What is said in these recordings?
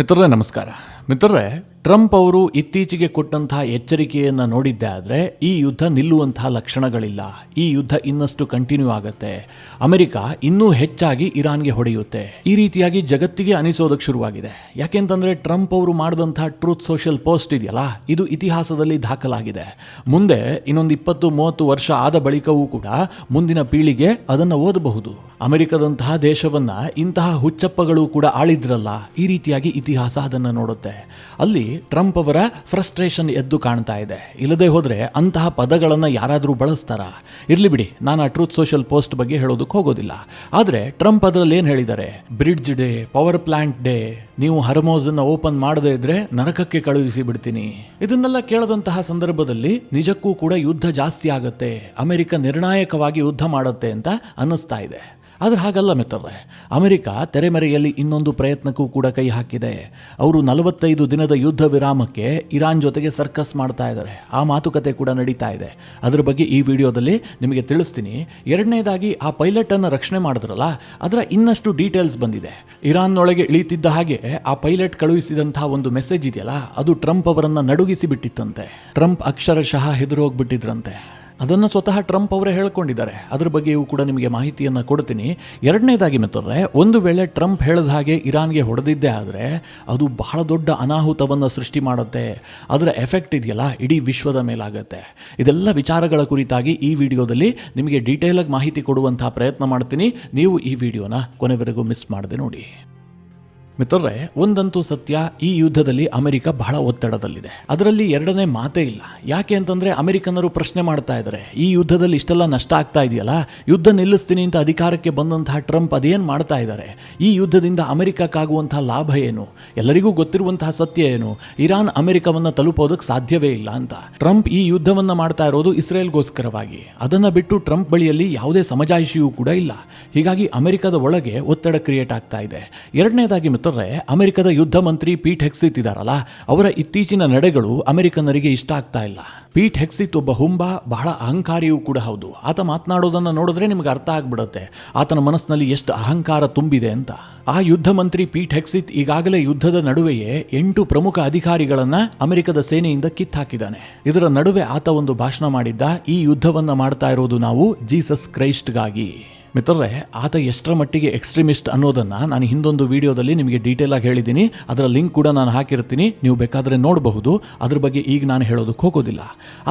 ಮಿತ್ರರೇ ನಮಸ್ಕಾರ. ಮಿತ್ರರೇ, ಟ್ರಂಪ್ ಅವರು ಇತ್ತೀಚೆಗೆ ಕೊಟ್ಟಂತಹ ಎಚ್ಚರಿಕೆಯನ್ನು ನೋಡಿದ್ದೆ ಆದರೆ ಈ ಯುದ್ಧ ನಿಲ್ಲುವಂತಹ ಲಕ್ಷಣಗಳಿಲ್ಲ. ಈ ಯುದ್ಧ ಇನ್ನಷ್ಟು ಕಂಟಿನ್ಯೂ ಆಗುತ್ತೆ. ಅಮೆರಿಕ ಇನ್ನೂ ಹೆಚ್ಚಾಗಿ ಇರಾನ್ಗೆ ಹೊಡೆಯುತ್ತೆ. ಈ ರೀತಿಯಾಗಿ ಜಗತ್ತಿಗೆ ಅನಿಸೋದಕ್ಕೆ ಶುರುವಾಗಿದೆ. ಯಾಕೆಂತಂದ್ರೆ ಟ್ರಂಪ್ ಅವರು ಮಾಡಿದಂತಹ ಟ್ರೂತ್ ಸೋಷಿಯಲ್ ಪೋಸ್ಟ್ ಇದೆಯಲ್ಲ, ಇದು ಇತಿಹಾಸದಲ್ಲಿ ದಾಖಲಾಗಿದೆ. ಮುಂದೆ ಇನ್ನೊಂದು 20-30 ವರ್ಷ ಆದ ಬಳಿಕವೂ ಕೂಡ ಮುಂದಿನ ಪೀಳಿಗೆ ಅದನ್ನು ಓದಬಹುದು. ಅಮೆರಿಕದಂತಹ ದೇಶವನ್ನ ಇಂತಹ ಹುಚ್ಚಪ್ಪಗಳು ಕೂಡ ಆಳಿದ್ರಲ್ಲ, ಈ ರೀತಿಯಾಗಿ ಇತಿಹಾಸ ಅದನ್ನು ನೋಡುತ್ತೆ. ಅಲ್ಲಿ ಟ್ರಂಪ್ ಅವರ ಫ್ರಸ್ಟ್ರೇಷನ್ ಎದ್ದು ಕಾಣ್ತಾ ಇದೆ. ಇಲ್ಲದೆ ಹೋದ್ರೆ ಅಂತಹ ಪದಗಳನ್ನು ಯಾರಾದರೂ ಬಳಸ್ತಾರ? ಇರ್ಲಿ ಬಿಡಿ, ನಾನು ಆ ಟ್ರೂತ್ ಸೋಷಿಯಲ್ ಪೋಸ್ಟ್ ಬಗ್ಗೆ ಹೇಳೋದಕ್ಕೆ ಹೋಗೋದಿಲ್ಲ. ಆದರೆ ಟ್ರಂಪ್ ಅದರಲ್ಲಿ ಏನು ಹೇಳಿದ್ದಾರೆ? Bridge day, power plant day, ನೀವು ಹರ್ಮೋಸ್ ಅನ್ನು ಓಪನ್ ಮಾಡದೇ ಇದ್ರೆ ನರಕಕ್ಕೆ ಕಳುಹಿಸಿ ಬಿಡ್ತೀನಿ. ಇದನ್ನೆಲ್ಲ ಕೇಳದಂತಹ ಸಂದರ್ಭದಲ್ಲಿ ನಿಜಕ್ಕೂ ಕೂಡ ಯುದ್ಧ ಜಾಸ್ತಿ ಆಗುತ್ತೆ, ಅಮೆರಿಕ ನಿರ್ಣಾಯಕವಾಗಿ ಯುದ್ಧ ಮಾಡುತ್ತೆ ಅಂತ ಅನ್ನಿಸ್ತಾ ಇದೆ. ಆದರೆ ಹಾಗಲ್ಲ ಮಿತ್ರರೇ. ಅಮೆರಿಕ ತೆರೆಮರೆಯಲ್ಲಿ ಇನ್ನೊಂದು ಪ್ರಯತ್ನಕ್ಕೂ ಕೂಡ ಕೈ ಹಾಕಿದೆ. ಅವರು 45 ದಿನದ ಯುದ್ಧ ವಿರಾಮಕ್ಕೆ ಇರಾನ್ ಜೊತೆಗೆ ಸರ್ಕಸ್ ಮಾಡ್ತಾ ಇದ್ದಾರೆ. ಆ ಮಾತುಕತೆ ಕೂಡ ನಡೀತಾ ಇದೆ. ಅದರ ಬಗ್ಗೆ ಈ ವಿಡಿಯೋದಲ್ಲಿ ನಿಮಗೆ ತಿಳಿಸ್ತೀನಿ. ಎರಡನೇದಾಗಿ, ಆ ಪೈಲಟ್ ಅನ್ನು ರಕ್ಷಣೆ ಮಾಡಿದ್ರಲ್ಲ, ಅದರ ಇನ್ನಷ್ಟು ಡೀಟೇಲ್ಸ್ ಬಂದಿದೆ. ಇರಾನ್ನೊಳಗೆ ಇಳಿತಿದ್ದ ಹಾಗೆ ಆ ಪೈಲಟ್ ಕಳುಹಿಸಿದಂತಹ ಒಂದು ಮೆಸೇಜ್ ಇದೆಯಲ್ಲ, ಅದು ಟ್ರಂಪ್ ಅವರನ್ನ ನಡುಗಿಸಿ ಬಿಟ್ಟಿತ್ತಂತೆ. ಟ್ರಂಪ್ ಅಕ್ಷರಶಃ ಹೆದರೋಗ್ಬಿಟ್ಟಿದ್ರಂತೆ. ಅದನ್ನು ಸ್ವತಃ ಟ್ರಂಪ್ ಅವರೇ ಹೇಳ್ಕೊಂಡಿದ್ದಾರೆ. ಅದ್ರ ಬಗ್ಗೆಯೂ ಕೂಡ ನಿಮಗೆ ಮಾಹಿತಿಯನ್ನು ಕೊಡ್ತೀನಿ. ಎರಡನೇದಾಗಿ ಮಿತ್ರರೇ, ಒಂದು ವೇಳೆ ಟ್ರಂಪ್ ಹೇಳಿದ ಹಾಗೆ ಇರಾನ್ಗೆ ಹೊಡೆದಿದ್ದೇ ಆದರೆ ಅದು ಬಹಳ ದೊಡ್ಡ ಅನಾಹುತವನ್ನು ಸೃಷ್ಟಿ ಮಾಡುತ್ತೆ. ಅದರ ಎಫೆಕ್ಟ್ ಇದೆಯಲ್ಲ, ಇಡೀ ವಿಶ್ವದ ಮೇಲಾಗುತ್ತೆ. ಇದೆಲ್ಲ ವಿಚಾರಗಳ ಕುರಿತಾಗಿ ಈ ವಿಡಿಯೋದಲ್ಲಿ ನಿಮಗೆ ಡೀಟೇಲಾಗಿ ಮಾಹಿತಿ ಕೊಡುವಂತಹ ಪ್ರಯತ್ನ ಮಾಡ್ತೀನಿ. ನೀವು ಈ ವಿಡಿಯೋನ ಕೊನೆವರೆಗೂ ಮಿಸ್ ಮಾಡದೆ ನೋಡಿ. ಮಿತ್ರರೇ, ಒಂದಂತೂ ಸತ್ಯ, ಈ ಯುದ್ಧದಲ್ಲಿ ಅಮೆರಿಕ ಬಹಳ ಒತ್ತಡದಲ್ಲಿದೆ. ಅದರಲ್ಲಿ ಎರಡನೇ ಮಾತೇ ಇಲ್ಲ. ಯಾಕೆ ಅಂತಂದ್ರೆ ಅಮೆರಿಕನ್ನರು ಪ್ರಶ್ನೆ ಮಾಡ್ತಾ ಇದ್ದಾರೆ, ಈ ಯುದ್ಧದಲ್ಲಿ ಇಷ್ಟೆಲ್ಲ ನಷ್ಟ ಆಗ್ತಾ ಇದೆಯಲ್ಲ, ಯುದ್ಧ ನಿಲ್ಲಿಸ್ತೀನಿ ಅಂತ ಅಧಿಕಾರಕ್ಕೆ ಬಂದಂತಹ ಟ್ರಂಪ್ ಅದೇನು ಮಾಡ್ತಾ ಇದ್ದಾರೆ? ಈ ಯುದ್ಧದಿಂದ ಅಮೆರಿಕಕ್ಕಾಗುವಂತಹ ಲಾಭ ಏನು? ಎಲ್ಲರಿಗೂ ಗೊತ್ತಿರುವಂತಹ ಸತ್ಯ ಏನು? ಇರಾನ್ ಅಮೆರಿಕವನ್ನ ತಲುಪೋದಕ್ಕೆ ಸಾಧ್ಯವೇ ಇಲ್ಲ ಅಂತ. ಟ್ರಂಪ್ ಈ ಯುದ್ಧವನ್ನ ಮಾಡ್ತಾ ಇರೋದು ಇಸ್ರೇಲ್ಗೋಸ್ಕರವಾಗಿ. ಅದನ್ನ ಬಿಟ್ಟು ಟ್ರಂಪ್ ಬಳಿಯಲ್ಲಿ ಯಾವುದೇ ಸಮಜಾಯಿಷಿಯೂ ಕೂಡ ಇಲ್ಲ. ಹೀಗಾಗಿ ಅಮೆರಿಕದ ಒಳಗೆ ಒತ್ತಡ ಕ್ರಿಯೇಟ್ ಆಗ್ತಾ ಇದೆ. ಎರಡನೇದಾಗಿ ಅಮೆರಿಕದ ಯುದ್ಧ ಮಂತ್ರಿ ಪೀಟ್ ಹೆಕ್ಸಿತ್ ಇದಾರಲ್ಲ, ಅವರ ಇತ್ತೀಚಿನ ನಡೆಗಳು ಅಮೆರಿಕನ್ನರಿಗೆ ಇಷ್ಟ ಆಗ್ತಾ ಇಲ್ಲ. ಪೀಟ್ ಹೆಕ್ಸಿತ್ ಒಬ್ಬ ಹುಂಬ, ಬಹಳ ಅಹಂಕಾರಿಯೂ ಕೂಡ ಹೌದು. ಆತ ಮಾತನಾಡೋದನ್ನು ನೋಡಿದ್ರೆ ನಿಮ್ಗೆ ಅರ್ಥ ಆಗ್ಬಿಡುತ್ತೆ ಆತನ ಮನಸ್ಸಿನಲ್ಲಿ ಎಷ್ಟು ಅಹಂಕಾರ ತುಂಬಿದೆ ಅಂತ. ಆ ಯುದ್ಧ ಮಂತ್ರಿ ಪೀಟ್ ಹೆಕ್ಸಿತ್ ಈಗಾಗಲೇ ಯುದ್ಧದ ನಡುವೆಯೇ 8 ಪ್ರಮುಖ ಅಧಿಕಾರಿಗಳನ್ನ ಅಮೆರಿಕದ ಸೇನೆಯಿಂದ ಕಿತ್ತಾಕಿದ್ದಾನೆ. ಇದರ ನಡುವೆ ಆತ ಒಂದು ಭಾಷಣ ಮಾಡಿದ್ದ, ಈ ಯುದ್ಧವನ್ನ ಮಾಡ್ತಾ ಇರೋದು ನಾವು ಜೀಸಸ್ ಕ್ರೈಸ್ಟ್ಗಾಗಿ. ಮಿತ್ರರೇ, ಆತ ಎಷ್ಟರ ಮಟ್ಟಿಗೆ ಎಕ್ಸ್ಟ್ರೀಮಿಸ್ಟ್ ಅನ್ನೋದನ್ನು ನಾನು ಹಿಂದೊಂದು ವಿಡಿಯೋದಲ್ಲಿ ನಿಮಗೆ ಡೀಟೇಲ್ ಆಗಿ ಹೇಳಿದ್ದೀನಿ. ಅದರ ಲಿಂಕ್ ಕೂಡ ನಾನು ಹಾಕಿರ್ತೀನಿ, ನೀವು ಬೇಕಾದರೆ ನೋಡಬಹುದು. ಅದ್ರ ಬಗ್ಗೆ ಈಗ ನಾನು ಹೇಳೋದಕ್ಕೆ ಹೋಗೋದಿಲ್ಲ.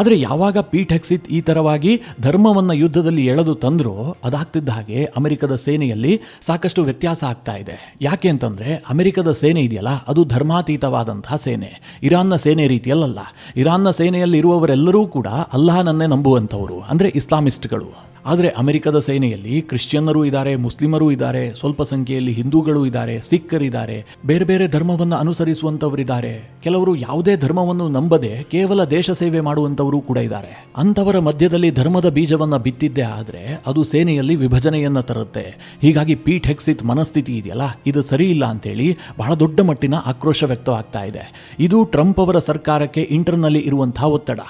ಆದರೆ ಯಾವಾಗ ಪೀಟ್ ಹೆಕ್ಸಿತ್ ಈ ಥರವಾಗಿ ಧರ್ಮವನ್ನು ಯುದ್ಧದಲ್ಲಿ ಎಳೆದು ತಂದ್ರೋ, ಅದಾಗ್ತಿದ್ದ ಹಾಗೆ ಅಮೆರಿಕದ ಸೇನೆಯಲ್ಲಿ ಸಾಕಷ್ಟು ವ್ಯತ್ಯಾಸ ಆಗ್ತಾ ಇದೆ. ಯಾಕೆ ಅಂತಂದರೆ ಅಮೆರಿಕದ ಸೇನೆ ಇದೆಯಲ್ಲ, ಅದು ಧರ್ಮಾತೀತವಾದಂತಹ ಸೇನೆ. ಇರಾನ್ನ ಸೇನೆ ರೀತಿಯಲ್ಲ. ಇರಾನ್ನ ಸೇನೆಯಲ್ಲಿ ಇರುವವರೆಲ್ಲರೂ ಕೂಡ ಅಲ್ಲಾಹನನ್ನೇ ನಂಬುವಂಥವರು, ಅಂದರೆ ಇಸ್ಲಾಮಿಸ್ಟ್ಗಳು. ಆದರೆ ಅಮೆರಿಕದ ಸೇನೆಯಲ್ಲಿ ಕ್ರಿಶ್ಚಿಯನ್ನರು ಇದ್ದಾರೆ, ಮುಸ್ಲಿಮರು ಇದ್ದಾರೆ, ಸ್ವಲ್ಪ ಸಂಖ್ಯೆಯಲ್ಲಿ ಹಿಂದೂಗಳು ಇದ್ದಾರೆ, ಸಿಖ್ಖರಿದ್ದಾರೆ, ಬೇರೆ ಬೇರೆ ಧರ್ಮವನ್ನು ಅನುಸರಿಸುವಂಥವರಿದ್ದಾರೆ, ಕೆಲವರು ಯಾವುದೇ ಧರ್ಮವನ್ನು ನಂಬದೆ ಕೇವಲ ದೇಶ ಸೇವೆ ಮಾಡುವಂಥವರು ಕೂಡ ಇದ್ದಾರೆ. ಅಂಥವರ ಮಧ್ಯದಲ್ಲಿ ಧರ್ಮದ ಬೀಜವನ್ನು ಬಿತ್ತಿದ್ದೇ ಆದರೆ ಅದು ಸೇನೆಯಲ್ಲಿ ವಿಭಜನೆಯನ್ನು ತರುತ್ತೆ. ಹೀಗಾಗಿ ಪೀಟ್ ಹೆಕ್ಸಿತ್ ಮನಸ್ಥಿತಿ ಇದೆಯಲ್ಲ, ಇದು ಸರಿ ಇಲ್ಲ ಅಂತೇಳಿ ಬಹಳ ದೊಡ್ಡ ಮಟ್ಟಿನ ಆಕ್ರೋಶ ವ್ಯಕ್ತವಾಗ್ತಾ ಇದೆ. ಇದು ಟ್ರಂಪ್ ಅವರ ಸರ್ಕಾರಕ್ಕೆ ಇಂಟರ್ನಲ್ಲಿ ಇರುವಂತಹ ಒತ್ತಡ.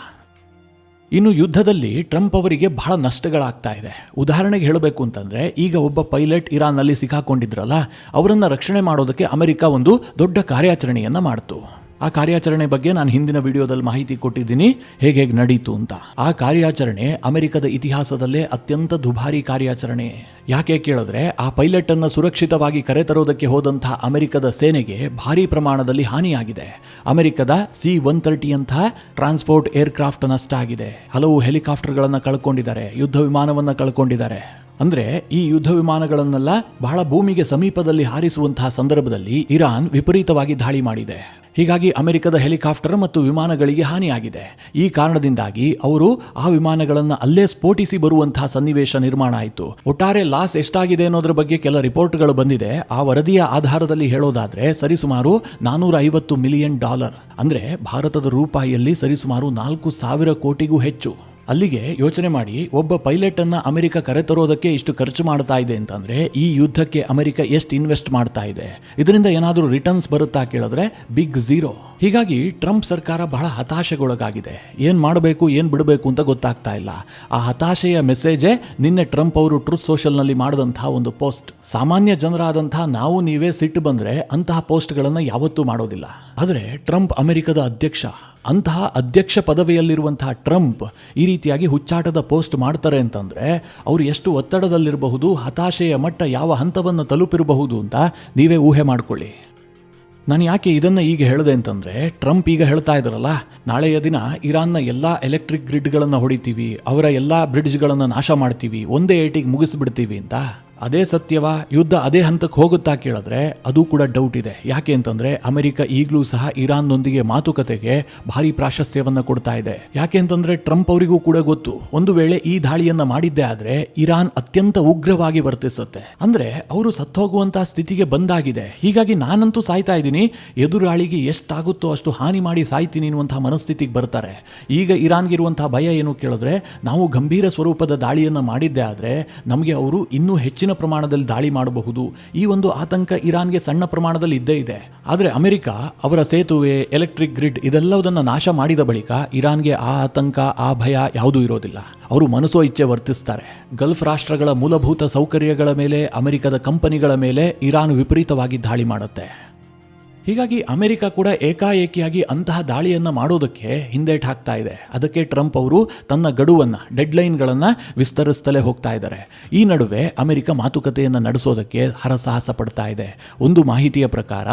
ಇನ್ನು ಯುದ್ಧದಲ್ಲಿ ಟ್ರಂಪ್ ಅವರಿಗೆ ಬಹಳ ನಷ್ಟಗಳಾಗ್ತಾ ಇದೆ. ಉದಾಹರಣೆಗೆ ಹೇಳಬೇಕು ಅಂತಂದ್ರೆ, ಈಗ ಒಬ್ಬ ಪೈಲಟ್ ಇರಾನ್ನಲ್ಲಿ ಸಿಕ್ಕಾಕೊಂಡಿದ್ರಲ್ಲ, ಅವರನ್ನು ರಕ್ಷಣೆ ಮಾಡೋದಕ್ಕೆ ಅಮೆರಿಕ ಒಂದು ದೊಡ್ಡ ಕಾರ್ಯಾಚರಣೆಯನ್ನು ಮಾಡ್ತು. ಆ ಕಾರ್ಯಾಚರಣೆ ಬಗ್ಗೆ ನಾನು ಹಿಂದಿನ ವಿಡಿಯೋದಲ್ಲಿ ಮಾಹಿತಿ ಕೊಟ್ಟಿದ್ದೀನಿ, ಹೇಗೆ ನಡೀತು ಅಂತ. ಆ ಕಾರ್ಯಾಚರಣೆ ಅಮೆರಿಕದ ಇತಿಹಾಸದಲ್ಲೇ ಅತ್ಯಂತ ದುಬಾರಿ ಕಾರ್ಯಾಚರಣೆ. ಯಾಕೆ ಕೇಳಿದ್ರೆ, ಆ ಪೈಲಟ್ ಅನ್ನು ಸುರಕ್ಷಿತವಾಗಿ ಕರೆತರೋದಕ್ಕೆ ಹೋದಂತಹ ಅಮೆರಿಕದ ಸೇನೆಗೆ ಭಾರಿ ಪ್ರಮಾಣದಲ್ಲಿ ಹಾನಿಯಾಗಿದೆ. ಅಮೆರಿಕದ C-130 ಅಂತಹ ಟ್ರಾನ್ಸ್ಪೋರ್ಟ್ ಏರ್ಕ್ರಾಫ್ಟ್ ನಷ್ಟ ಆಗಿದೆ. ಹಲವು ಹೆಲಿಕಾಪ್ಟರ್ಗಳನ್ನು ಕಳ್ಕೊಂಡಿದ್ದಾರೆ, ಯುದ್ಧ ವಿಮಾನವನ್ನು ಕಳ್ಕೊಂಡಿದ್ದಾರೆ. ಅಂದ್ರೆ ಈ ಯುದ್ಧ ವಿಮಾನಗಳನ್ನೆಲ್ಲ ಬಹಳ ಭೂಮಿಗೆ ಸಮೀಪದಲ್ಲಿ ಹಾರಿಸುವಂತಹ ಸಂದರ್ಭದಲ್ಲಿ ಇರಾನ್ ವಿಪರೀತವಾಗಿ ದಾಳಿ ಮಾಡಿದೆ. ಹೀಗಾಗಿ ಅಮೆರಿಕದ ಹೆಲಿಕಾಪ್ಟರ್ ಮತ್ತು ವಿಮಾನಗಳಿಗೆ ಹಾನಿಯಾಗಿದೆ. ಈ ಕಾರಣದಿಂದಾಗಿ ಅವರು ಆ ವಿಮಾನಗಳನ್ನು ಅಲ್ಲೇ ಸ್ಫೋಟಿಸಿ ಬರುವಂತಹ ಸನ್ನಿವೇಶ ನಿರ್ಮಾಣ ಆಯಿತು. ಒಟ್ಟಾರೆ ಲಾಸ್ ಎಷ್ಟಾಗಿದೆ ಅನ್ನೋದ್ರ ಬಗ್ಗೆ ಕೆಲ ರಿಪೋರ್ಟ್ಗಳು ಬಂದಿದೆ. ಆ ವರದಿಯ ಆಧಾರದಲ್ಲಿ ಹೇಳೋದಾದ್ರೆ ಸರಿಸುಮಾರು $450 ಮಿಲಿಯನ್, ಅಂದ್ರೆ ಭಾರತದ ರೂಪಾಯಿಯಲ್ಲಿ ಸರಿಸುಮಾರು 4,000 ಕೋಟಿಗೂ ಹೆಚ್ಚು. ಅಲ್ಲಿಗೆ ಯೋಚನೆ ಮಾಡಿ, ಒಬ್ಬ ಪೈಲಟ್ ಅನ್ನ ಅಮೆರಿಕ ಕರೆತರೋದಕ್ಕೆ ಇಷ್ಟು ಖರ್ಚು ಮಾಡ್ತಾ ಇದೆ ಅಂತಂದ್ರೆ ಈ ಯುದ್ಧಕ್ಕೆ ಅಮೆರಿಕ ಎಷ್ಟು ಇನ್ವೆಸ್ಟ್ ಮಾಡ್ತಾ ಇದೆ, ಇದರಿಂದ ಏನಾದರೂ ರಿಟರ್ನ್ಸ್ ಬರುತ್ತಾ ಕೇಳಿದ್ರೆ ಬಿಗ್ ಝೀರೋ. ಹೀಗಾಗಿ ಟ್ರಂಪ್ ಸರ್ಕಾರ ಬಹಳ ಹತಾಶೆಗೊಳಗಾಗಿದೆ. ಏನ್ ಮಾಡಬೇಕು ಏನ್ ಬಿಡಬೇಕು ಅಂತ ಗೊತ್ತಾಗ್ತಾ ಇಲ್ಲ. ಆ ಹತಾಶೆಯ ಮೆಸೇಜೇ ನಿನ್ನೆ ಟ್ರಂಪ್ ಅವರು ಟ್ರೂತ್ ಸೋಷಲ್ನಲ್ಲಿ ಮಾಡಿದಂತಹ ಒಂದು ಪೋಸ್ಟ್. ಸಾಮಾನ್ಯ ಜನರಾದಂತಹ ನಾವು ನೀವೇ ಸಿಟ್ಟು ಬಂದ್ರೆ ಅಂತಹ ಪೋಸ್ಟ್ಗಳನ್ನು ಯಾವತ್ತೂ ಮಾಡೋದಿಲ್ಲ. ಆದರೆ ಟ್ರಂಪ್ ಅಮೆರಿಕದ ಅಧ್ಯಕ್ಷ, ಅಂತಹ ಅಧ್ಯಕ್ಷ ಪದವಿಯಲ್ಲಿರುವಂತಹ ಟ್ರಂಪ್ ಈ ರೀತಿಯಾಗಿ ಹುಚ್ಚಾಟದ ಪೋಸ್ಟ್ ಮಾಡ್ತಾರೆ ಅಂತಂದ್ರೆ ಅವರು ಎಷ್ಟು ಒತ್ತಡದಲ್ಲಿರಬಹುದು, ಹತಾಶೆಯ ಮಟ್ಟ ಯಾವ ಹಂತವನ್ನು ತಲುಪಿರಬಹುದು ಅಂತ ನೀವೇ ಊಹೆ ಮಾಡ್ಕೊಳ್ಳಿ. ನಾನು ಯಾಕೆ ಇದನ್ನು ಈಗ ಹೇಳಿದೆ ಅಂತಂದರೆ, ಟ್ರಂಪ್ ಈಗ ಹೇಳ್ತಾ ಇದ್ದಾರಲ್ಲ, ನಾಳೆಯ ದಿನ ಇರಾನ್ನ ಎಲ್ಲ ಎಲೆಕ್ಟ್ರಿಕ್ ಗ್ರಿಡ್ಗಳನ್ನು ಹೊಡಿತೀವಿ, ಅವರ ಎಲ್ಲ ಬ್ರಿಡ್ಜ್ಗಳನ್ನು ನಾಶ ಮಾಡ್ತೀವಿ, ಒಂದೇ ಏಟಿಗೆ ಮುಗಿಸ್ಬಿಡ್ತೀವಿ ಅಂತ. ಅದೇ ಸತ್ಯವಾ? ಯುದ್ಧ ಅದೇ ಹಂತಕ್ಕೆ ಹೋಗುತ್ತಾ ಕೇಳಿದ್ರೆ ಅದು ಕೂಡ ಡೌಟ್ ಇದೆ. ಯಾಕೆ ಅಂತಂದ್ರೆ ಅಮೆರಿಕ ಈಗಲೂ ಸಹ ಇರಾನ್ನೊಂದಿಗೆ ಮಾತುಕತೆಗೆ ಭಾರಿ ಪ್ರಾಶಸ್ತ್ಯವನ್ನು ಕೊಡ್ತಾ ಇದೆ. ಯಾಕೆ ಅಂತಂದ್ರೆ ಟ್ರಂಪ್ ಅವರಿಗೂ ಕೂಡ ಗೊತ್ತು, ಒಂದು ವೇಳೆ ಈ ದಾಳಿಯನ್ನ ಮಾಡಿದ್ದೇ ಆದ್ರೆ ಇರಾನ್ ಅತ್ಯಂತ ಉಗ್ರವಾಗಿ ವರ್ತಿಸುತ್ತೆ, ಅಂದ್ರೆ ಅವರು ಸತ್ತೋಗುವಂತಹ ಸ್ಥಿತಿಗೆ ಬಂದಾಗಿದೆ. ಹೀಗಾಗಿ ನಾನಂತೂ ಸಾಯ್ತಾ ಇದ್ದೀನಿ, ಎದುರಾಳಿಗೆ ಎಷ್ಟಾಗುತ್ತೋ ಅಷ್ಟು ಹಾನಿ ಮಾಡಿ ಸಾಯ್ತೀನಿ ಅನ್ನುವಂತಹ ಮನಸ್ಥಿತಿಗೆ ಬರ್ತಾರೆ. ಈಗ ಇರಾನ್ಗಿರುವಂತಹ ಭಯ ಏನು ಕೇಳಿದ್ರೆ, ನಾವು ಗಂಭೀರ ಸ್ವರೂಪದ ದಾಳಿಯನ್ನ ಮಾಡಿದ್ದೇ ಆದ್ರೆ ನಮಗೆ ಅವರು ಇನ್ನೂ ಹೆಚ್ಚಿನ ಪ್ರಮಾಣದಲ್ಲಿ ದಾಳಿ ಮಾಡಬಹುದು. ಈ ಒಂದು ಆತಂಕ ಇರಾನ್ಗೆ ಸಣ್ಣ ಪ್ರಮಾಣದಲ್ಲಿ ಇದ್ದೇ ಇದೆ. ಆದರೆ ಅಮೆರಿಕ ಅವರ ಸೇತುವೆ, ಎಲೆಕ್ಟ್ರಿಕ್ ಗ್ರಿಡ್ ಇದೆಲ್ಲವುದನ್ನು ನಾಶ ಮಾಡಿದ ಬಳಿಕ ಇರಾನ್ಗೆ ಆ ಆತಂಕ, ಆ ಭಯ ಯಾವುದೂ ಇರೋದಿಲ್ಲ. ಅವರು ಮನಸೋ ಇಚ್ಛೆ ವರ್ತಿಸ್ತಾರೆ. ಗಲ್ಫ್ ರಾಷ್ಟ್ರಗಳ ಮೂಲಭೂತ ಸೌಕರ್ಯಗಳ ಮೇಲೆ, ಅಮೆರಿಕದ ಕಂಪನಿಗಳ ಮೇಲೆ ಇರಾನ್ ವಿಪರೀತವಾಗಿ ದಾಳಿ ಮಾಡುತ್ತೆ. ಹೀಗಾಗಿ ಅಮೆರಿಕ ಕೂಡ ಏಕಾಏಕಿಯಾಗಿ ಅಂತಹ ದಾಳಿಯನ್ನು ಮಾಡೋದಕ್ಕೆ ಹಿಂದೇಟು ಹಾಕ್ತಾ ಇದೆ. ಅದಕ್ಕೆ ಟ್ರಂಪ್ ಅವರು ತನ್ನ ಗಡುವನ್ನು, ಡೆಡ್ಲೈನ್ಗಳನ್ನು ವಿಸ್ತರಿಸ್ತಲೇ ಹೋಗ್ತಾ ಇದ್ದಾರೆ. ಈ ನಡುವೆ ಅಮೆರಿಕ ಮಾತುಕತೆಯನ್ನು ನಡೆಸೋದಕ್ಕೆ ಹರಸಾಹಸ ಪಡ್ತಾ ಇದೆ. ಒಂದು ಮಾಹಿತಿಯ ಪ್ರಕಾರ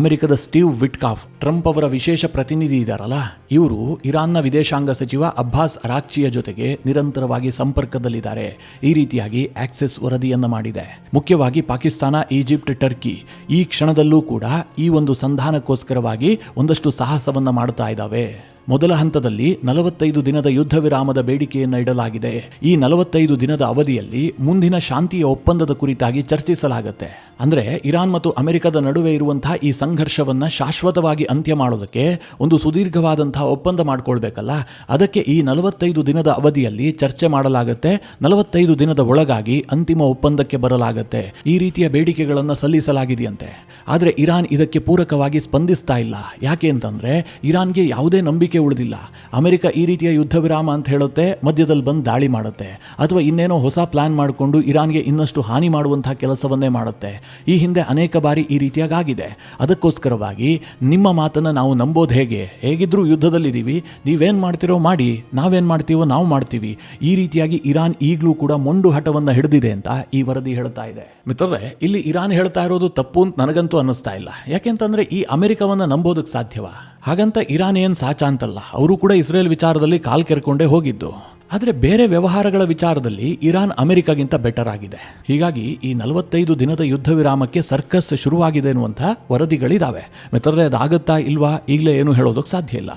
ಅಮೆರಿಕದ ಸ್ಟೀವ್ ವಿಟ್ಕಾಫ್, ಟ್ರಂಪ್ ಅವರ ವಿಶೇಷ ಪ್ರತಿನಿಧಿ ಇದ್ದಾರಲ್ಲ, ಇವರು ಇರಾನ್ನ ವಿದೇಶಾಂಗ ಸಚಿವ ಅಬ್ಬಾಸ್ ಅರಾಕ್ಚಿಯ ಜೊತೆಗೆ ನಿರಂತರವಾಗಿ ಸಂಪರ್ಕದಲ್ಲಿದ್ದಾರೆ. ಈ ರೀತಿಯಾಗಿ ಆಕ್ಸಿಸ್ ವರದಿಯನ್ನು ಮಾಡಿದೆ. ಮುಖ್ಯವಾಗಿ ಪಾಕಿಸ್ತಾನ, ಈಜಿಪ್ಟ್, ಟರ್ಕಿ ಈ ಕ್ಷಣದಲ್ಲೂ ಕೂಡ ಈ ಒಂದು ಸಂಧಾನಕ್ಕೋಸ್ಕರವಾಗಿ ಒಂದಷ್ಟು ಸಾಹಸವನ್ನ ಮಾಡ್ತಾ ಇದ್ದಾವೆ. ಮೊದಲ ಹಂತದಲ್ಲಿ 45 ದಿನದ ಯುದ್ಧ ವಿರಾಮದ ಬೇಡಿಕೆಯನ್ನು ಇಡಲಾಗಿದೆ. ಈ 45 ದಿನದ ಅವಧಿಯಲ್ಲಿ ಮುಂದಿನ ಶಾಂತಿಯ ಒಪ್ಪಂದದ ಕುರಿತಾಗಿ ಚರ್ಚಿಸಲಾಗುತ್ತೆ. ಅಂದ್ರೆ ಇರಾನ್ ಮತ್ತು ಅಮೆರಿಕದ ನಡುವೆ ಇರುವಂತಹ ಈ ಸಂಘರ್ಷವನ್ನ ಶಾಶ್ವತವಾಗಿ ಅಂತ್ಯ ಮಾಡೋದಕ್ಕೆ ಒಂದು ಸುದೀರ್ಘವಾದಂತಹ ಒಪ್ಪಂದ ಮಾಡ್ಕೊಳ್ಬೇಕಲ್ಲ, ಅದಕ್ಕೆ ಈ 45 ದಿನದ ಅವಧಿಯಲ್ಲಿ ಚರ್ಚೆ ಮಾಡಲಾಗುತ್ತೆ. 45 ದಿನದ ಒಳಗಾಗಿ ಅಂತಿಮ ಒಪ್ಪಂದಕ್ಕೆ ಬರಲಾಗುತ್ತೆ. ಈ ರೀತಿಯ ಬೇಡಿಕೆಗಳನ್ನು ಸಲ್ಲಿಸಲಾಗಿದೆಯಂತೆ. ಆದರೆ ಇರಾನ್ ಇದಕ್ಕೆ ಪೂರಕವಾಗಿ ಸ್ಪಂದಿಸ್ತಾ ಇಲ್ಲ. ಯಾಕೆ ಅಂತಂದ್ರೆ ಇರಾನ್ಗೆ ಯಾವುದೇ ನಂಬಿಕೆ ಉಳಿದಿಲ್ಲ. ಅಮೆರಿಕ ಈ ರೀತಿಯ ಯುದ್ಧ ವಿರಾಮ ಅಂತ ಹೇಳುತ್ತೆ, ಮಧ್ಯದಲ್ಲಿ ಬಂದು ದಾಳಿ ಮಾಡುತ್ತೆ, ಅಥವಾ ಇನ್ನೇನೋ ಹೊಸ ಪ್ಲಾನ್ ಮಾಡಿಕೊಂಡು ಇರಾನ್ಗೆ ಇನ್ನಷ್ಟು ಹಾನಿ ಮಾಡುವಂತಹ ಕೆಲಸವನ್ನೇ ಮಾಡುತ್ತೆ. ಈ ಹಿಂದೆ ಅನೇಕ ಬಾರಿ ಈ ರೀತಿಯಾಗಿದೆ. ಅದಕ್ಕೋಸ್ಕರವಾಗಿ ನಿಮ್ಮ ಮಾತನ್ನು ನಾವು ನಂಬೋದು ಹೇಗೆ? ಹೇಗಿದ್ರೂ ಯುದ್ಧದಲ್ಲಿದ್ದೀವಿ, ನೀವೇನು ಮಾಡ್ತಿರೋ ಮಾಡಿ, ನಾವೇನು ಮಾಡ್ತೀವೋ ನಾವು ಮಾಡ್ತೀವಿ. ಈ ರೀತಿಯಾಗಿ ಇರಾನ್ ಈಗಲೂ ಕೂಡ ಮೊಂಡು ಹಠವನ್ನು ಹಿಡಿದಿದೆ ಅಂತ ಈ ವರದಿ ಹೇಳ್ತಾ ಇದೆ. ಮಿತ್ರರೇ, ಇಲ್ಲಿ ಇರಾನ್ ಹೇಳ್ತಾ ಇರೋದು ತಪ್ಪು ಅಂತ ನನಗಂತೂ ಅನ್ನಿಸ್ತಾ ಇಲ್ಲ. ಯಾಕೆಂತಂದ್ರೆ ಈ ಅಮೆರಿಕವನ್ನು ನಂಬೋದಕ್ಕೆ ಸಾಧ್ಯವಾ? ಹಾಗಂತ ಇರಾನ್ ಏನು ಸಾಚ ಅಂತಲ್ಲ, ಅವರು ಕೂಡ ಇಸ್ರೇಲ್ ವಿಚಾರದಲ್ಲಿ ಕಾಲ್ ಕೆರ್ಕೊಂಡೇ ಹೋಗಿದ್ದು. ಆದರೆ ಬೇರೆ ವ್ಯವಹಾರಗಳ ವಿಚಾರದಲ್ಲಿ ಇರಾನ್ ಅಮೆರಿಕಾಗಿಂತ ಬೆಟರ್ ಆಗಿದೆ. ಹೀಗಾಗಿ ಈ 45 ದಿನದ ಯುದ್ಧ ವಿರಾಮಕ್ಕೆ ಸರ್ಕಸ್ ಶುರುವಾಗಿದೆ ಎನ್ನುವಂಥ ವರದಿಗಳಿದ್ದಾವೆ. ಮಿತ್ರರೇ, ಅದಾಗುತ್ತಾ ಇಲ್ವಾ ಈಗಲೇ ಏನು ಹೇಳೋದಕ್ಕೆ ಸಾಧ್ಯ ಇಲ್ಲ.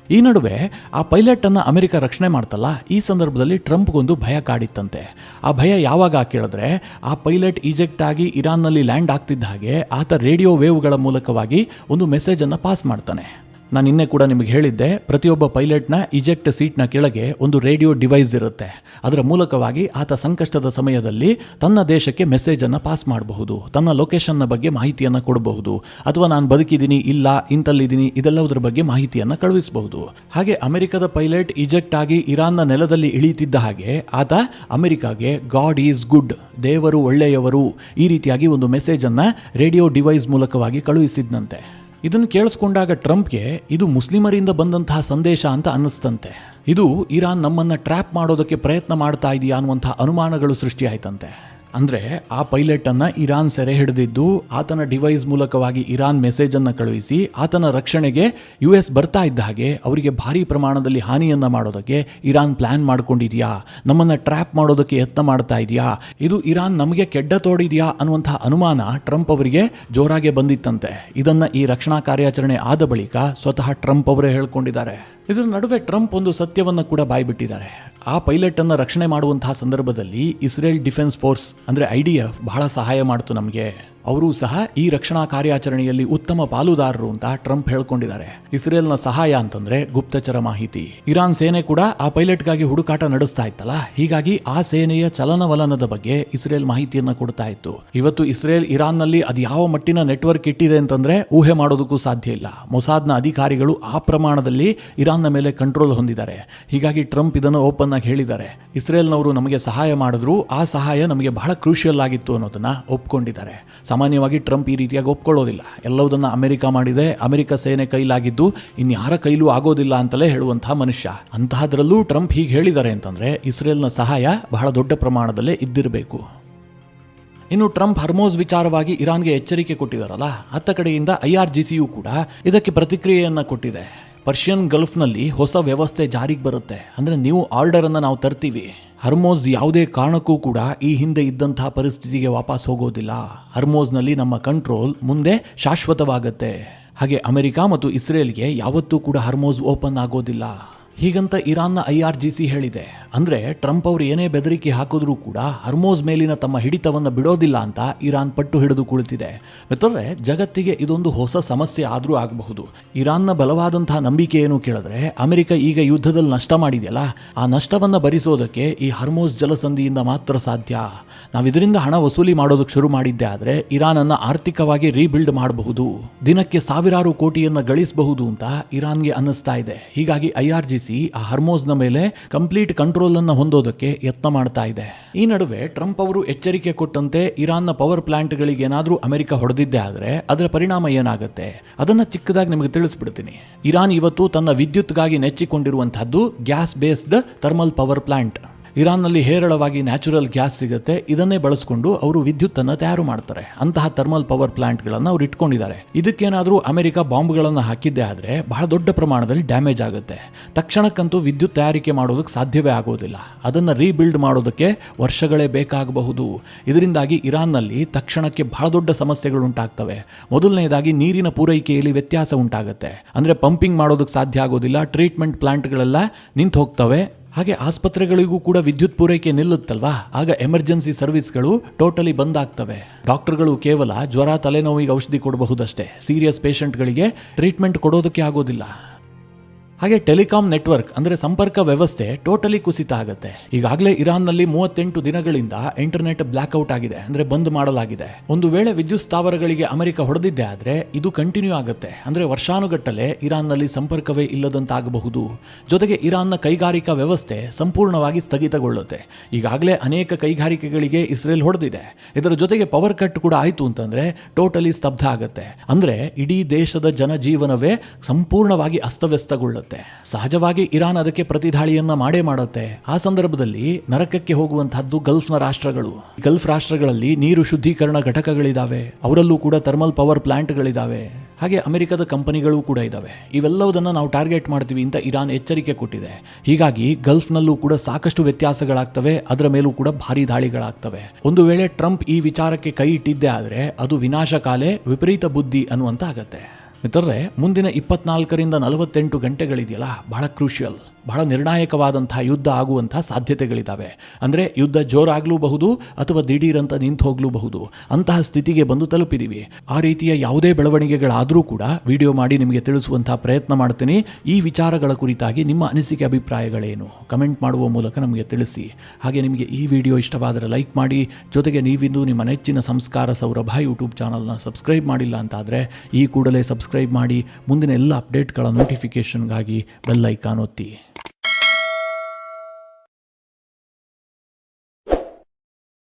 ಈ ನಡುವೆ ಆ ಪೈಲಟನ್ನು ಅಮೆರಿಕ ರಕ್ಷಣೆ ಮಾಡ್ತಲ್ಲ, ಈ ಸಂದರ್ಭದಲ್ಲಿ ಟ್ರಂಪ್ಗೊಂದು ಭಯ ಕಾಡಿತ್ತಂತೆ. ಆ ಭಯ ಯಾವಾಗ ಕೇಳಿದ್ರೆ, ಆ ಪೈಲಟ್ ಈಜೆಕ್ಟ್ ಆಗಿ ಇರಾನ್ನಲ್ಲಿ ಲ್ಯಾಂಡ್ ಆಗ್ತಿದ್ದ ಹಾಗೆ ಆತ ರೇಡಿಯೋ ವೇವ್ಗಳ ಮೂಲಕವಾಗಿ ಒಂದು ಮೆಸೇಜನ್ನು ಪಾಸ್ ಮಾಡ್ತಾನೆ. ನಾನು ನಿನ್ನೆ ಕೂಡ ನಿಮಗೆ ಹೇಳಿದ್ದೆ, ಪ್ರತಿಯೊಬ್ಬ ಪೈಲಟ್ನ ಇಜೆಕ್ಟ್ ಸೀಟ್ನ ಕೆಳಗೆ ಒಂದು ರೇಡಿಯೋ ಡಿವೈಸ್ ಇರುತ್ತೆ. ಅದರ ಮೂಲಕವಾಗಿ ಆತ ಸಂಕಷ್ಟದ ಸಮಯದಲ್ಲಿ ತನ್ನ ದೇಶಕ್ಕೆ ಮೆಸೇಜನ್ನು ಪಾಸ್ ಮಾಡಬಹುದು, ತನ್ನ ಲೊಕೇಶನ್ನ ಬಗ್ಗೆ ಮಾಹಿತಿಯನ್ನು ಕೊಡಬಹುದು, ಅಥವಾ ನಾನು ಬದುಕಿದ್ದೀನಿ, ಇಲ್ಲ ಇಂತಲ್ಲಿದ್ದೀನಿ, ಇದೆಲ್ಲದರ ಬಗ್ಗೆ ಮಾಹಿತಿಯನ್ನು ಕಳುಹಿಸಬಹುದು. ಹಾಗೆ ಅಮೆರಿಕದ ಪೈಲಟ್ ಇಜೆಕ್ಟ್ ಆಗಿ ಇರಾನ್ನ ನೆಲದಲ್ಲಿ ಇಳಿತಿದ್ದ ಹಾಗೆ ಆತ ಅಮೆರಿಕಾಗೆ ಗಾಡ್ ಈಸ್ ಗುಡ್, ದೇವರು ಒಳ್ಳೆಯವರು, ಈ ರೀತಿಯಾಗಿ ಒಂದು ಮೆಸೇಜನ್ನು ರೇಡಿಯೋ ಡಿವೈಸ್ ಮೂಲಕವಾಗಿ ಕಳುಹಿಸಿದ್ನಂತೆ. ಇದನ್ನು ಕೇಳಿಸ್ಕೊಂಡಾಗ ಟ್ರಂಪ್ಗೆ ಇದು ಮುಸ್ಲಿಮರಿಂದ ಬಂದಂತಹ ಸಂದೇಶ ಅಂತ ಅನ್ನಿಸ್ತಂತೆ. ಇದು ಇರಾನ್ ನಮ್ಮನ್ನು ಟ್ರ್ಯಾಪ್ ಮಾಡೋದಕ್ಕೆ ಪ್ರಯತ್ನ ಮಾಡ್ತಾ ಇದೆಯಾ ಅನ್ನುವಂಥ ಅನುಮಾನಗಳು ಸೃಷ್ಟಿಯಾಯ್ತಂತೆ. ಅಂದರೆ ಆ ಪೈಲಟನ್ನು ಇರಾನ್ ಸೆರೆ ಹಿಡಿದಿದ್ದು, ಆತನ ಡಿವೈಸ್ ಮೂಲಕವಾಗಿ ಇರಾನ್ ಮೆಸೇಜನ್ನು ಕಳುಹಿಸಿ ಆತನ ರಕ್ಷಣೆಗೆ US ಬರ್ತಾ ಇದ್ದ ಹಾಗೆ ಅವರಿಗೆ ಭಾರಿ ಪ್ರಮಾಣದಲ್ಲಿ ಹಾನಿಯನ್ನು ಮಾಡೋದಕ್ಕೆ ಇರಾನ್ ಪ್ಲಾನ್ ಮಾಡ್ಕೊಂಡಿದೆಯಾ, ನಮ್ಮನ್ನು ಟ್ರ್ಯಾಪ್ ಮಾಡೋದಕ್ಕೆ ಯತ್ನ ಮಾಡ್ತಾ ಇದೆಯಾ, ಇದು ಇರಾನ್ ನಮಗೆ ಕೆಡ್ಡ ತೋಡಿದೆಯಾ ಅನ್ನುವಂಥ ಅನುಮಾನ ಟ್ರಂಪ್ ಅವರಿಗೆ ಜೋರಾಗೆ ಬಂದಿತ್ತಂತೆ. ಇದನ್ನು ಈ ರಕ್ಷಣಾ ಕಾರ್ಯಾಚರಣೆ ಆದ ಬಳಿಕ ಸ್ವತಃ ಟ್ರಂಪ್ ಅವರೇ ಹೇಳ್ಕೊಂಡಿದ್ದಾರೆ. ಇದರ ನಡುವೆ ಟ್ರಂಪ್ ಒಂದು ಸತ್ಯವನ್ನು ಕೂಡ ಬಾಯ್ಬಿಟ್ಟಿದ್ದಾರೆ. ಆ ಪೈಲಟನ್ನು ರಕ್ಷಣೆ ಮಾಡುವಂತಹ ಸಂದರ್ಭದಲ್ಲಿ ಇಸ್ರೇಲ್ ಡಿಫೆನ್ಸ್ ಫೋರ್ಸ್ ಅಂದರೆ IDF ಬಹಳ ಸಹಾಯ ಮಾಡ್ತು ನಮಗೆ. ಅವರೂ ಸಹ ಈ ರಕ್ಷಣಾ ಕಾರ್ಯಾಚರಣೆಯಲ್ಲಿ ಉತ್ತಮ ಪಾಲುದಾರರು ಅಂತ ಟ್ರಂಪ್ ಹೇಳ್ಕೊಂಡಿದ್ದಾರೆ. ಇಸ್ರೇಲ್ನ ಸಹಾಯ ಅಂತಂದ್ರೆ ಗುಪ್ತಚರ ಮಾಹಿತಿ. ಇರಾನ್ ಸೇನೆ ಕೂಡ ಆ ಪೈಲಟ್ಗಾಗಿ ಹುಡುಕಾಟ ನಡೆಸ್ತಾ ಇತ್ತಲ್ಲ, ಹೀಗಾಗಿ ಆ ಸೇನೆಯ ಚಲನವಲನದ ಬಗ್ಗೆ ಇಸ್ರೇಲ್ ಮಾಹಿತಿಯನ್ನ ಕೊಡ್ತಾ ಇತ್ತು. ಇವತ್ತು ಇಸ್ರೇಲ್ ಇರಾನ್ನಲ್ಲಿ ಅದು ಯಾವ ಮಟ್ಟಿನ ನೆಟ್ವರ್ಕ್ ಇಟ್ಟಿದೆ ಅಂತಂದ್ರೆ ಊಹೆ ಮಾಡೋದಕ್ಕೂ ಸಾಧ್ಯ ಇಲ್ಲ. ಮೊಸಾದ್ನ ಅಧಿಕಾರಿಗಳು ಆ ಪ್ರಮಾಣದಲ್ಲಿ ಇರಾನ್ನ ಮೇಲೆ ಕಂಟ್ರೋಲ್ ಹೊಂದಿದ್ದಾರೆ. ಹೀಗಾಗಿ ಟ್ರಂಪ್ ಇದನ್ನು ಓಪನ್ ಆಗಿ ಹೇಳಿದ್ದಾರೆ. ಇಸ್ರೇಲ್ನವರು ನಮಗೆ ಸಹಾಯ ಮಾಡಿದ್ರು, ಆ ಸಹಾಯ ನಮಗೆ ಬಹಳ ಕ್ರೂಷಿಯಲ್ ಆಗಿತ್ತು ಅನ್ನೋದನ್ನ ಒಪ್ಕೊಂಡಿದ್ದಾರೆ. ಸಾಮಾನ್ಯವಾಗಿ ಟ್ರಂಪ್ ಈ ರೀತಿಯಾಗಿ ಒಪ್ಕೊಳ್ಳೋದಿಲ್ಲ. ಎಲ್ಲವುದನ್ನ ಅಮೆರಿಕ ಮಾಡಿದೆ, ಅಮೆರಿಕ ಸೇನೆ ಕೈಲಾಗಿದ್ದು ಇನ್ಯಾರ ಕೈಲೂ ಆಗೋದಿಲ್ಲ ಅಂತಲೇ ಹೇಳುವಂತಹ ಮನುಷ್ಯ. ಅಂತಹದ್ರಲ್ಲೂ ಟ್ರಂಪ್ ಹೀಗೆ ಹೇಳಿದ್ದಾರೆ ಅಂತಂದ್ರೆ ಇಸ್ರೇಲ್ನ ಸಹಾಯ ಬಹಳ ದೊಡ್ಡ ಪ್ರಮಾಣದಲ್ಲೇ ಇದ್ದಿರಬೇಕು. ಇನ್ನು ಟ್ರಂಪ್ ಹರ್ಮೋಸ್ ವಿಚಾರವಾಗಿ ಇರಾನ್ಗೆ ಎಚ್ಚರಿಕೆ ಕೊಟ್ಟಿದ್ದಾರಲ್ಲ, ಅತ್ತ ಕಡೆಯಿಂದ IRGCಯೂ ಕೂಡ ಇದಕ್ಕೆ ಪ್ರತಿಕ್ರಿಯೆಯನ್ನ ಕೊಟ್ಟಿದೆ. ಪರ್ಷಿಯನ್ ಗಲ್ಫ್ನಲ್ಲಿ ಹೊಸ ವ್ಯವಸ್ಥೆ ಜಾರಿಗೆ ಬರುತ್ತೆ, ಅಂದ್ರೆ ನ್ಯೂ ಆರ್ಡರ್ ಅನ್ನು ನಾವು ತರ್ತೀವಿ. ಹರ್ಮೋಸ್ ಯಾವುದೇ ಕಾರಣಕ್ಕೂ ಕೂಡ ಈ ಹಿಂದೆ ಇದ್ದಂತಹ ಪರಿಸ್ಥಿತಿಗೆ ವಾಪಸ್ ಹೋಗೋದಿಲ್ಲ. ಹರ್ಮೋಸ್ನಲ್ಲಿ ನಮ್ಮ ಕಂಟ್ರೋಲ್ ಮುಂದೆ ಶಾಶ್ವತವಾಗುತ್ತೆ. ಹಾಗೆ ಅಮೆರಿಕ ಮತ್ತು ಇಸ್ರೇಲ್ಗೆ ಯಾವತ್ತೂ ಕೂಡ ಹರ್ಮೋಸ್ ಓಪನ್ ಆಗೋದಿಲ್ಲ. ಹೀಗಂತ ಇರಾನ್ನ IRGC ಹೇಳಿದೆ. ಅಂದ್ರೆ ಟ್ರಂಪ್ ಅವರು ಏನೇ ಬೆದರಿಕೆ ಹಾಕಿದ್ರೂ ಕೂಡ ಹರ್ಮೋಸ್ ಮೇಲಿನ ತಮ್ಮ ಹಿಡಿತವನ್ನು ಬಿಡೋದಿಲ್ಲ ಅಂತ ಇರಾನ್ ಪಟ್ಟು ಹಿಡಿದು ಕುಳಿತಿದೆ. ಮಿತ್ರರೇ, ಜಗತ್ತಿಗೆ ಇದೊಂದು ಹೊಸ ಸಮಸ್ಯೆ ಆದರೂ ಆಗಬಹುದು. ಇರಾನ್ನ ಬಲವಾದಂತಹ ನಂಬಿಕೆ ಏನು ಕೇಳಿದ್ರೆ, ಅಮೆರಿಕ ಈಗ ಯುದ್ಧದಲ್ಲಿ ನಷ್ಟ ಮಾಡಿದೆಯಲ್ಲ, ಆ ನಷ್ಟವನ್ನು ಭರಿಸೋದಕ್ಕೆ ಈ ಹರ್ಮೋಸ್ ಜಲಸಂಧಿಯಿಂದ ಮಾತ್ರ ಸಾಧ್ಯ. ನಾವು ಇದರಿಂದ ಹಣ ವಸೂಲಿ ಮಾಡೋದಕ್ಕೆ ಶುರು ಮಾಡಿದ್ದೆ ಆದರೆ ಇರಾನ್ ಅನ್ನ ಆರ್ಥಿಕವಾಗಿ ರೀಬಿಲ್ಡ್ ಮಾಡಬಹುದು, ದಿನಕ್ಕೆ ಸಾವಿರಾರು ಕೋಟಿಯನ್ನ ಗಳಿಸಬಹುದು ಅಂತ ಇರಾನ್ಗೆ ಅನ್ನಿಸ್ತಾ ಇದೆ. ಹೀಗಾಗಿ IRGC ಆ ಹರ್ಮೋಸ್ನ ಮೇಲೆ ಕಂಪ್ಲೀಟ್ ಕಂಟ್ರೋಲ್ ಅನ್ನು ಹೊಂದೋದಕ್ಕೆ ಯತ್ನ ಮಾಡ್ತಾ ಇದೆ. ಈ ನಡುವೆ ಟ್ರಂಪ್ ಅವರು ಎಚ್ಚರಿಕೆ ಕೊಟ್ಟಂತೆ ಇರಾನ್ನ ಪವರ್ ಪ್ಲಾಂಟ್ಗಳಿಗೆ ಏನಾದರೂ ಅಮೆರಿಕ ಹೊಡೆದಿದ್ದೆ ಆದರೆ ಅದರ ಪರಿಣಾಮ ಏನಾಗುತ್ತೆ ಅದನ್ನ ಚಿಕ್ಕದಾಗಿ ನಿಮಗೆ ತಿಳಿಸ್ಬಿಡ್ತೀನಿ. ಇರಾನ್ ಇವತ್ತು ತನ್ನ ವಿದ್ಯುತ್ಗಾಗಿ ನೆಚ್ಚಿಕೊಂಡಿರುವಂತಹದ್ದು gas based thermal power plant. ಇರಾನ್ನಲ್ಲಿ ಹೇರಳವಾಗಿ ನ್ಯಾಚುರಲ್ ಗ್ಯಾಸ್ ಸಿಗುತ್ತೆ. ಇದನ್ನೇ ಬಳಸಿಕೊಂಡು ಅವರು ವಿದ್ಯುತ್ತನ್ನು ತಯಾರು ಮಾಡ್ತಾರೆ. ಅಂತಹ ಥರ್ಮಲ್ ಪವರ್ ಪ್ಲಾಂಟ್ಗಳನ್ನು ಅವರು ಇಟ್ಕೊಂಡಿದ್ದಾರೆ. ಇದಕ್ಕೇನಾದರೂ ಅಮೆರಿಕ ಬಾಂಬ್ಗಳನ್ನು ಹಾಕಿದ್ದೆ ಆದರೆ ಬಹಳ ದೊಡ್ಡ ಪ್ರಮಾಣದಲ್ಲಿ ಡ್ಯಾಮೇಜ್ ಆಗುತ್ತೆ. ತಕ್ಷಣಕ್ಕಂತೂ ವಿದ್ಯುತ್ ತಯಾರಿಕೆ ಮಾಡೋದಕ್ಕೆ ಸಾಧ್ಯವೇ ಆಗೋದಿಲ್ಲ. ಅದನ್ನು ರೀಬಿಲ್ಡ್ ಮಾಡೋದಕ್ಕೆ ವರ್ಷಗಳೇ ಬೇಕಾಗಬಹುದು. ಇದರಿಂದಾಗಿ ಇರಾನ್ನಲ್ಲಿ ತಕ್ಷಣಕ್ಕೆ ಬಹಳ ದೊಡ್ಡ ಸಮಸ್ಯೆಗಳು ಉಂಟಾಗ್ತವೆ. ಮೊದಲನೇದಾಗಿ ನೀರಿನ ಪೂರೈಕೆಯಲ್ಲಿ ವ್ಯತ್ಯಾಸ ಉಂಟಾಗುತ್ತೆ. ಅಂದರೆ ಪಂಪಿಂಗ್ ಮಾಡೋದಕ್ಕೆ ಸಾಧ್ಯ ಆಗೋದಿಲ್ಲ. ಟ್ರೀಟ್ಮೆಂಟ್ ಪ್ಲಾಂಟ್ಗಳೆಲ್ಲ ನಿಂತು ಹೋಗ್ತವೆ. ಹಾಗೆ ಆಸ್ಪತ್ರೆಗಳಿಗೂ ಕೂಡ ವಿದ್ಯುತ್ ಪೂರೈಕೆ ನಿಲ್ಲುತ್ತಲ್ವಾ, ಆಗ ಎಮರ್ಜೆನ್ಸಿ ಸರ್ವಿಸ್ಗಳು ಟೋಟಲಿ ಬಂದ್ ಆಗ್ತವೆ. ಡಾಕ್ಟರ್ಗಳು ಕೇವಲ ಜ್ವರ, ತಲೆನೋವಿಗೆ ಔಷಧಿ ಕೊಡಬಹುದಷ್ಟೇ. ಸೀರಿಯಸ್ ಪೇಷಂಟ್ಗಳಿಗೆ ಟ್ರೀಟ್ಮೆಂಟ್ ಕೊಡೋದಕ್ಕೆ ಆಗೋದಿಲ್ಲ. ಹಾಗೆ ಟೆಲಿಕಾಂ ನೆಟ್ವರ್ಕ್ ಅಂದರೆ ಸಂಪರ್ಕ ವ್ಯವಸ್ಥೆ ಟೋಟಲಿ ಕುಸಿತ ಆಗುತ್ತೆ. ಈಗಾಗಲೇ ಇರಾನ್ನಲ್ಲಿ 38 ದಿನಗಳಿಂದ ಇಂಟರ್ನೆಟ್ ಬ್ಲ್ಯಾಕ್ಔಟ್ ಆಗಿದೆ, ಅಂದರೆ ಬಂದ್ ಮಾಡಲಾಗಿದೆ. ಒಂದು ವೇಳೆ ವಿದ್ಯುತ್ ಸ್ಥಾವರಗಳಿಗೆ ಅಮೆರಿಕ ಹೊಡೆದಿದ್ದೆ ಆದರೆ ಇದು ಕಂಟಿನ್ಯೂ ಆಗುತ್ತೆ. ಅಂದರೆ ವರ್ಷಾನುಗಟ್ಟಲೆ ಇರಾನ್ನಲ್ಲಿ ಸಂಪರ್ಕವೇ ಇಲ್ಲದಂತಾಗಬಹುದು. ಜೊತೆಗೆ ಇರಾನ್ನ ಕೈಗಾರಿಕಾ ವ್ಯವಸ್ಥೆ ಸಂಪೂರ್ಣವಾಗಿ ಸ್ಥಗಿತಗೊಳ್ಳುತ್ತೆ. ಈಗಾಗಲೇ ಅನೇಕ ಕೈಗಾರಿಕೆಗಳಿಗೆ ಇಸ್ರೇಲ್ ಹೊಡೆದಿದೆ. ಇದರ ಜೊತೆಗೆ ಪವರ್ ಕಟ್ ಕೂಡ ಆಯಿತು ಅಂತಂದರೆ ಟೋಟಲಿ ಸ್ತಬ್ಧ ಆಗುತ್ತೆ. ಅಂದರೆ ಇಡೀ ದೇಶದ ಜನಜೀವನವೇ ಸಂಪೂರ್ಣವಾಗಿ ಅಸ್ತವ್ಯಸ್ತಗೊಳ್ಳುತ್ತೆ. ಸಹಜವಾಗಿ ಇರಾನ್ ಅದಕ್ಕೆ ಪ್ರತಿದಾಳಿಯನ್ನ ಮಾಡೇ ಮಾಡುತ್ತೆ. ಆ ಸಂದರ್ಭದಲ್ಲಿ ನರಕಕ್ಕೆ ಹೋಗುವಂತಹದ್ದು ಗಲ್ಫ್ನ ರಾಷ್ಟ್ರಗಳು. ಗಲ್ಫ್ ರಾಷ್ಟ್ರಗಳಲ್ಲಿ ನೀರು ಶುದ್ಧೀಕರಣ ಘಟಕಗಳಿದಾವೆ, ಅವರಲ್ಲೂ ಕೂಡ ಥರ್ಮಲ್ ಪವರ್ ಪ್ಲಾಂಟ್ಗಳಿದಾವೆ. ಹಾಗೆ ಅಮೆರಿಕದ ಕಂಪನಿಗಳು ಕೂಡ ಇದಾವೆ. ಇವೆಲ್ಲವುದನ್ನು ನಾವು ಟಾರ್ಗೆಟ್ ಮಾಡ್ತೀವಿ ಅಂತ ಇರಾನ್ ಎಚ್ಚರಿಕೆ ಕೊಟ್ಟಿದೆ. ಹೀಗಾಗಿ ಗಲ್ಫ್ನಲ್ಲೂ ಕೂಡ ಸಾಕಷ್ಟು ವ್ಯತ್ಯಾಸಗಳಾಗ್ತವೆ. ಅದರ ಮೇಲೂ ಕೂಡ ಭಾರಿ ದಾಳಿಗಳಾಗ್ತವೆ. ಒಂದು ವೇಳೆ ಟ್ರಂಪ್ ಈ ವಿಚಾರಕ್ಕೆ ಕೈ ಇಟ್ಟಿದ್ದೆ ಆದರೆ ಅದು ವಿನಾಶಕಾಲೆ ವಿಪರೀತ ಬುದ್ಧಿ ಅನ್ನುವಂತ ಆಗತ್ತೆ. ಮಿತ್ರರೇ, ಮುಂದಿನ 24ರಿಂದ 48 ಗಂಟೆಗಳಿದೆಯಲ್ಲ, ಬಹಳ ಕ್ರೂಷಿಯಲ್, ಬಹಳ ನಿರ್ಣಾಯಕವಾದಂತಹ ಯುದ್ಧ ಆಗುವಂತಹ ಸಾಧ್ಯತೆಗಳಿದ್ದಾವೆ. ಅಂದರೆ ಯುದ್ಧ ಜೋರಾಗಲೂಬಹುದು ಅಥವಾ ದಿಢೀರಂತ ನಿಂತು ಹೋಗಲೂಬಹುದು. ಅಂತಹ ಸ್ಥಿತಿಗೆ ಬಂದು ತಲುಪಿದ್ದೀವಿ. ಆ ರೀತಿಯ ಯಾವುದೇ ಬೆಳವಣಿಗೆಗಳಾದರೂ ಕೂಡ ವಿಡಿಯೋ ಮಾಡಿ ನಿಮಗೆ ತಿಳಿಸುವಂತಹ ಪ್ರಯತ್ನ ಮಾಡ್ತೀನಿ. ಈ ವಿಚಾರಗಳ ಕುರಿತಾಗಿ ನಿಮ್ಮ ಅನಿಸಿಕೆ, ಅಭಿಪ್ರಾಯಗಳೇನು ಕಮೆಂಟ್ ಮಾಡುವ ಮೂಲಕ ನಮಗೆ ತಿಳಿಸಿ. ಹಾಗೆ ನಿಮಗೆ ಈ ವಿಡಿಯೋ ಇಷ್ಟವಾದರೆ ಲೈಕ್ ಮಾಡಿ. ಜೊತೆಗೆ ನೀವಿಂದು ನಿಮ್ಮ ನೆಚ್ಚಿನ ಸಂಸ್ಕಾರ ಸೌರಭ ಯೂಟ್ಯೂಬ್ ಚಾನಲ್ನ ಸಬ್ಸ್ಕ್ರೈಬ್ ಮಾಡಿಲ್ಲ ಅಂತಾದರೆ ಈ ಕೂಡಲೇ ಸಬ್ಸ್ಕ್ರೈಬ್ ಮಾಡಿ. ಮುಂದಿನ ಎಲ್ಲ ಅಪ್ಡೇಟ್ಗಳ ನೋಟಿಫಿಕೇಷನ್ಗಾಗಿ ಬೆಲ್ ಐಕಾನ್ ಒತ್ತಿ.